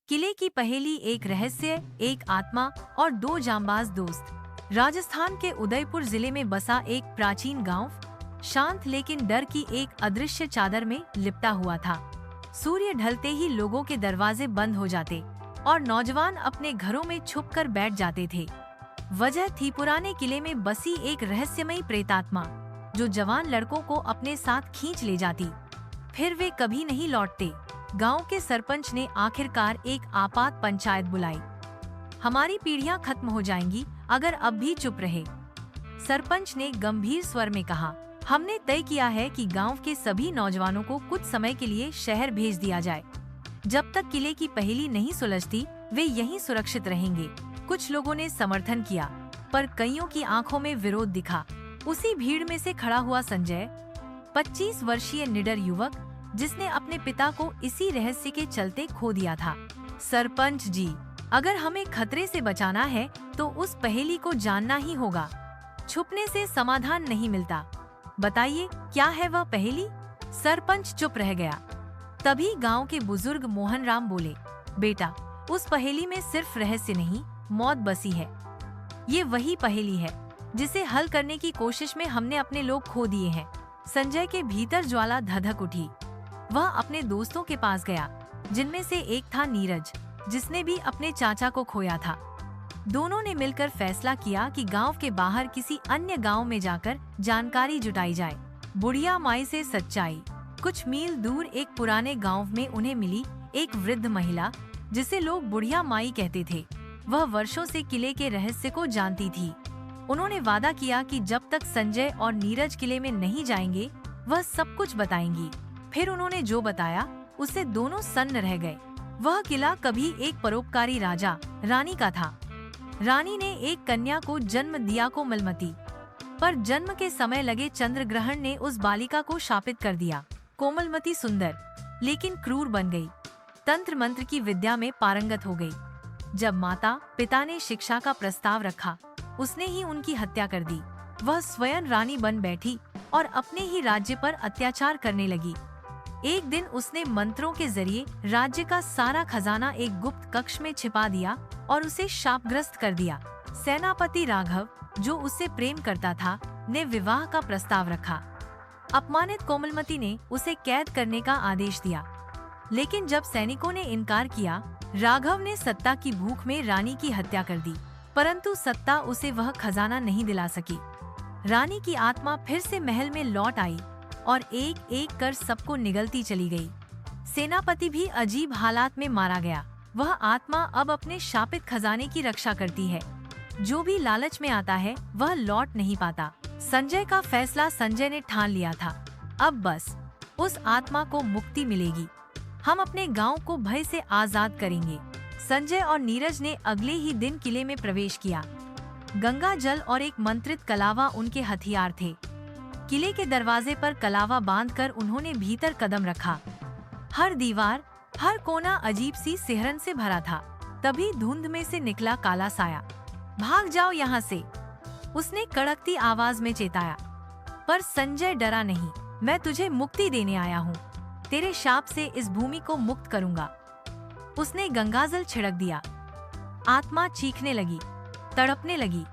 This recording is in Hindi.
किले की पहेली, एक रहस्य, एक आत्मा और दो जांबाज दोस्त। राजस्थान के उदयपुर जिले में बसा एक प्राचीन गांव शांत लेकिन डर की एक अदृश्य चादर में लिपटा हुआ था। सूर्य ढलते ही लोगों के दरवाजे बंद हो जाते और नौजवान अपने घरों में छुपकर बैठ जाते थे। वजह थी पुराने किले में बसी एक रहस्यमयी प्रेतात्मा, जो जवान लड़कों को अपने साथ खींच ले जाती, फिर वे कभी नहीं लौटते। गांव के सरपंच ने आखिरकार एक आपात पंचायत बुलाई। हमारी पीढ़ियां खत्म हो जाएंगी अगर अब भी चुप रहे, सरपंच ने गंभीर स्वर में कहा। हमने तय किया है कि गांव के सभी नौजवानों को कुछ समय के लिए शहर भेज दिया जाए। जब तक किले की पहेली नहीं सुलझती, वे यहीं सुरक्षित रहेंगे। कुछ लोगों ने समर्थन किया, पर कईयों की आंखों में विरोध दिखा। उसी भीड़ में से खड़ा हुआ संजय, 25 वर्षीय निडर युवक, जिसने अपने पिता को इसी रहस्य के चलते खो दिया था। सरपंच जी, अगर हमें खतरे से बचाना है तो उस पहेली को जानना ही होगा। छुपने से समाधान नहीं मिलता। बताइए, क्या है वह पहेली? सरपंच चुप रह गया। तभी गांव के बुजुर्ग मोहन राम बोले, बेटा, उस पहेली में सिर्फ रहस्य नहीं, मौत बसी है। ये वही पहेली है जिसे हल करने की कोशिश में हमने अपने लोग खो दिए हैं। संजय के भीतर ज्वाला धधक उठी। वह अपने दोस्तों के पास गया, जिनमें से एक था नीरज, जिसने भी अपने चाचा को खोया था। दोनों ने मिलकर फैसला किया कि गांव के बाहर किसी अन्य गांव में जाकर जानकारी जुटाई जाए। बुढ़िया माई से सच्चाई। कुछ मील दूर एक पुराने गांव में उन्हें मिली एक वृद्ध महिला, जिसे लोग बुढ़िया माई कहते थे। वह वर्षों से किले के रहस्य को जानती थी। उन्होंने वादा किया कि जब तक संजय और नीरज किले में नहीं जाएंगे, वह सब कुछ बताएंगी। फिर उन्होंने जो बताया, उससे दोनों सन्न रह गए। वह किला कभी एक परोपकारी राजा रानी का था। रानी ने एक कन्या को जन्म दिया, कोमलमती, पर जन्म के समय लगे चंद्र ग्रहण ने उस बालिका को शापित कर दिया। कोमलमती सुंदर लेकिन क्रूर बन गई। तंत्र मंत्र की विद्या में पारंगत हो गई। जब माता पिता ने शिक्षा का प्रस्ताव रखा, उसने ही उनकी हत्या कर दी। वह स्वयं रानी बन बैठी और अपने ही राज्य पर अत्याचार करने लगी। एक दिन उसने मंत्रों के जरिए राज्य का सारा खजाना एक गुप्त कक्ष में छिपा दिया और उसे शापग्रस्त कर दिया। सेनापति राघव, जो उससे प्रेम करता था, ने विवाह का प्रस्ताव रखा। अपमानित कोमलमती ने उसे कैद करने का आदेश दिया, लेकिन जब सैनिकों ने इनकार किया, राघव ने सत्ता की भूख में रानी की हत्या कर दी। परंतु सत्ता उसे वह खजाना नहीं दिला सकी। रानी की आत्मा फिर से महल में लौट आई और एक एक कर सबको निगलती चली गई। सेनापति भी अजीब हालात में मारा गया। वह आत्मा अब अपने शापित खजाने की रक्षा करती है। जो भी लालच में आता है, वह लौट नहीं पाता। संजय का फैसला संजय ने ठान लिया था। अब बस उस आत्मा को मुक्ति मिलेगी। हम अपने गांव को भय से आजाद करेंगे। संजय और नीरज ने अगले ही दिन किले में प्रवेश किया। गंगा जल और एक मंत्रित कलावा उनके हथियार थे। किले के दरवाजे पर कलावा बांधकर उन्होंने भीतर कदम रखा। हर दीवार, हर कोना अजीब सी सिहरन से भरा था। तभी धुंध में से निकला काला साया। भाग जाओ यहाँ से, उसने कड़कती आवाज में चेताया। पर संजय डरा नहीं। मैं तुझे मुक्ति देने आया हूँ। तेरे शाप से इस भूमि को मुक्त करूँगा। उसने गंगाजल छिड़क दिया। आत्मा चीखने लगी, तड़पने लगी।